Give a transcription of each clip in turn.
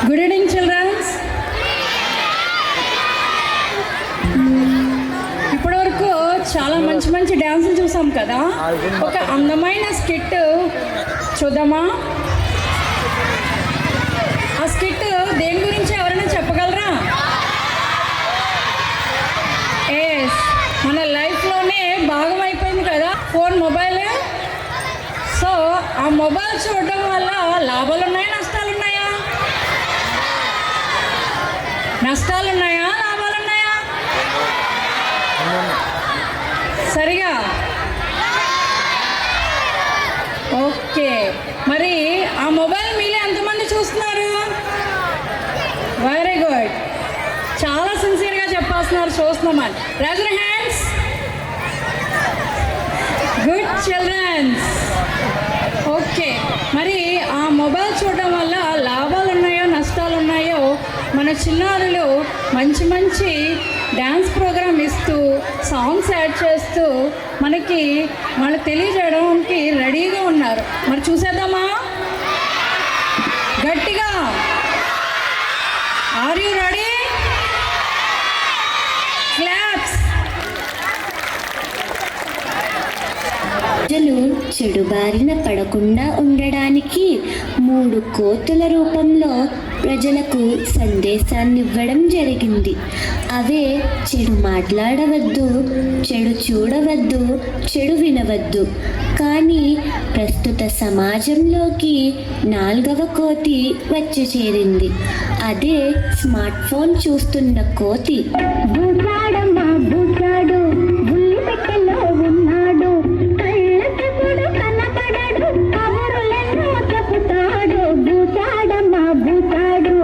Good evening children's. ఇప్పటివరకు చాలా మంచి మంచి డ్యాన్సులు చూసాం కదా. ఒక అందమైన స్కిట్ చూద్దామా? ఆ స్కిట్ దేని గురించి ఎవరైనా చెప్పగలరా? ఎస్, మన లైఫ్లోనే భాగం అయిపోయింది కదా ఫోన్, మొబైల్. సో ఆ మొబైల్ చూడడం వల్ల లాభాలు ఉన్నాయా, నష్టాలు ఉన్నాయా? నష్టాలు ఉన్నాయా, లాభాలు ఉన్నాయా? సరిగా ఓకే. మరి ఆ మొబైల్ మీలో ఎంతమంది చూస్తున్నారు? వెరీ గుడ్, చాలా సిన్సియర్గా చెప్పాల్సినారు చూస్తున్నామని. Raise your hands. Good childrens. Okay, మరి ఆ మొబైల్ చూడడం వల్ల లాభాలు ఉన్నాయో నష్టాలు ఉన్నాయో మన చిన్నారులు మంచి మంచి డ్యాన్స్ ప్రోగ్రామ్ ఇస్తూ సాంగ్స్ యాడ్ చేస్తూ మనకి వాళ్ళు తెలియజేయడానికి రెడీగా ఉన్నారు. మరి చూసేద్దామా గట్టిగా? Are you ready? క్లాప్స్. ప్రజలు చెడు బారిన పడకుండా ఉండడానికి 3 కోతుల రూపంలో ప్రజలకు సందేశాన్ని ఇవ్వడం జరిగింది. అవే చెడు మాట్లాడవద్దు, చెడు చూడవద్దు, చెడు వినవద్దు. కానీ ప్రస్తుత సమాజంలోకి 4వ కోతి వచ్చి చేరింది. అదే స్మార్ట్ ఫోన్ చూస్తున్న కోతి. బూటాడమ్మా బూటాడు, బుల్లి పెట్టెలో ఉన్నాడు, కళ్ళకెప్పుడు కనపడడు, కబురులెన్నో చెబుతాడు. బూటాడమ్మా బూటాడు,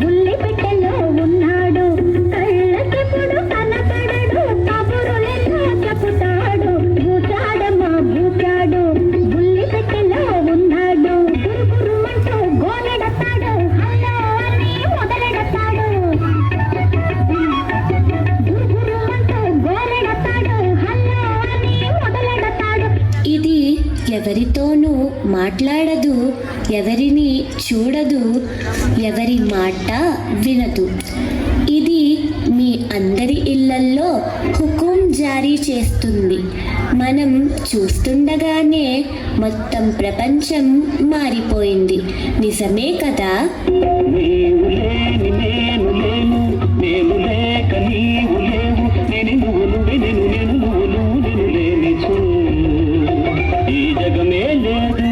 బుల్లి పెట్టెలో ఉన్నాడు, కళ్ళకెప్పుడు కనపడడు, కబురులెన్నో చెబుతాడు. బూటాడమ్మా బూటాడు, బుల్లి పెట్టెలో ఉన్నాడు, గురుగురుమంటూ గోలెడతాడు, హల్లో అని మొదలెడతాడు. గురుగురుమంటూ గోలెడతాడు, హల్లో అని మొదలెడతాడు. ఇది ఎవరితోనూ మాట్లాడదు, ఎవరిని చూడదు, ఎవరి మాట వినదు. ఇది మీ అందరి ఇళ్లల్లో హుకుం జారీ చేస్తుంది. మనం చూస్తుండగానే మొత్తం ప్రపంచం మారిపోయింది. నిజమే కదా? నీవు లేని నేను లేను, నేను లేక నీవు లేవు, నేను నువ్వు నువ్వే నేను నేను నువ్వు నువ్వు నేను లేనిచో ఈ జగమే లేదు.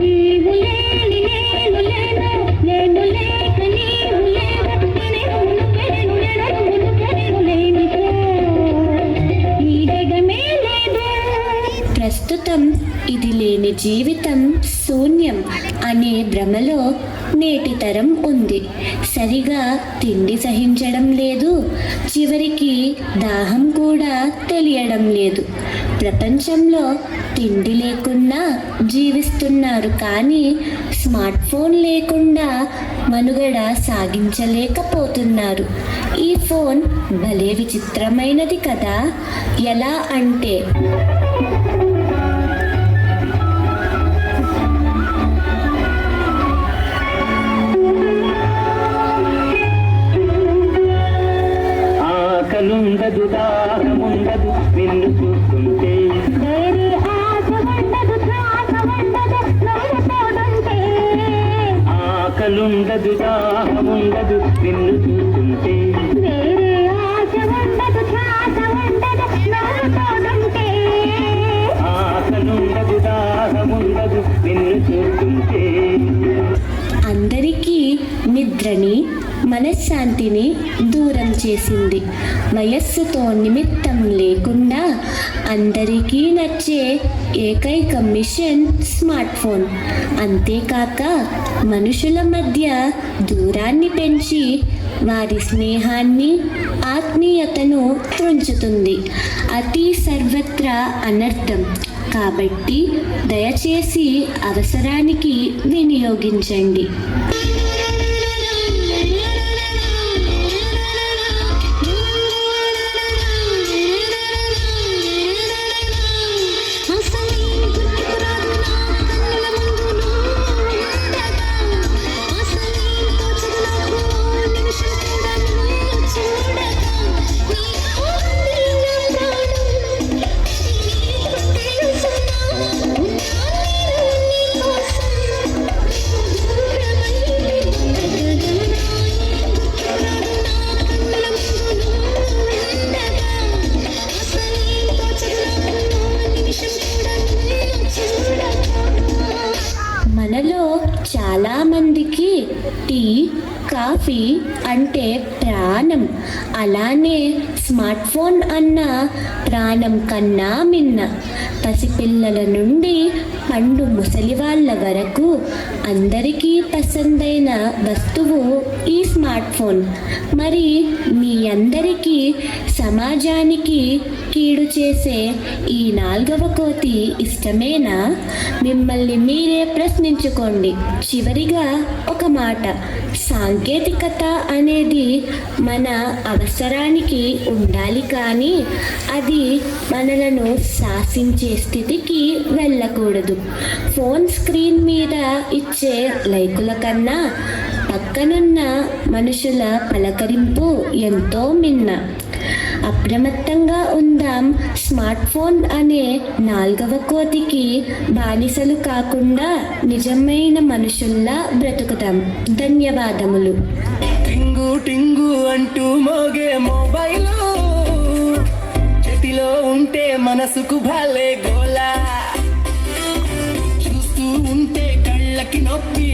నీవు లేని నేను లేను, నేను లేక నీవు లేవు, నేను నువ్వే నేను నేను నువ్వు నేను లేనిచో ఈ జగమే లేదు. ప్రస్తుతం ఇది లేని జీవితం శూన్యం అనే భ్రమలో నేటి తరం ఉంది. సరిగా తిండి సహించడం లేదు, చివరికి దాహం కూడా తెలియడం లేదు. ప్రపంచంలో తిండి లేకుండా జీవిస్తున్నారు, కానీ స్మార్ట్ ఫోన్ లేకుండా మనుగడ సాగించలేకపోతున్నారు. ఈ ఫోన్ భలే విచిత్రమైనది కదా. ఎలా అంటే ఆకలుండదు, దాహముండదు నిన్ను చూస్తుంటే, వేరే ఆశ ఉండదు, ధ్యాస ఉండదు నువ్వు తోడుంటే. ఆకలుండదు, దాహముండదు నిన్ను చూస్తుంటే, వేరే ఆశ ఉండదు, ధ్యాస ఉండదు నువ్వు తోడుంటే. ఆకలుండదు, దాహముండదు నిన్ను చూస్తుంటే. అందరికీ నిద్రని, మనశ్శాంతిని దూరం చేసింది. వయస్సుతో నిమిత్తం లేకుండా అందరికీ నచ్చే ఏకైక మిషన్ స్మార్ట్ ఫోన్. అంతేకాక మనుషుల మధ్య దూరాన్ని పెంచి వారి స్నేహాన్ని, ఆత్మీయతను త్రుంచుతుంది. అతి సర్వత్రా అనర్థం. కాబట్టి దయచేసి అవసరానికి వినియోగించండి. చాలామందికి టీ కాఫీ అంటే ప్రాణం. అలానే స్మార్ట్ ఫోన్ అన్న ప్రాణం కన్నా మిన్న. పసిపిల్లల నుండి పండు ముసలి వాళ్ళ వరకు అందరికీ పసందైన వస్తువు ఈ స్మార్ట్ ఫోన్. మరి మీ అందరికీ సమాజానికి కీడు చేసే ఈ 4వ కోతి ఇష్టమేనా? మిమ్మల్ని మీరే ప్రశ్నించుకోండి. చివరిగా ఒక మాట, సాంకేతికత అనేది మన అవసరానికి ఉండాలి, కానీ అది మనలను శాసించే స్థితికి వెళ్ళకూడదు. ఫోన్ స్క్రీన్ మీద ఇచ్చే లైకుల కన్నా పక్కనున్న మనుషుల పలకరింపు ఎంతో మిన్న. అప్రమత్తంగా ఉందాం. స్మార్ట్ ఫోన్ అనే 4వ కోతికి బానిసలు కాకుండా నిజమైన మనుషుల్లా బ్రతుకుతాం. ధన్యవాదములు. టింగు టింగు అంటూ మోగే మొబైలు చేతిలో ఉంటే మనసుకు భలే గోలా. చూస్తూ ఉంటే కళ్ళకి నొప్పి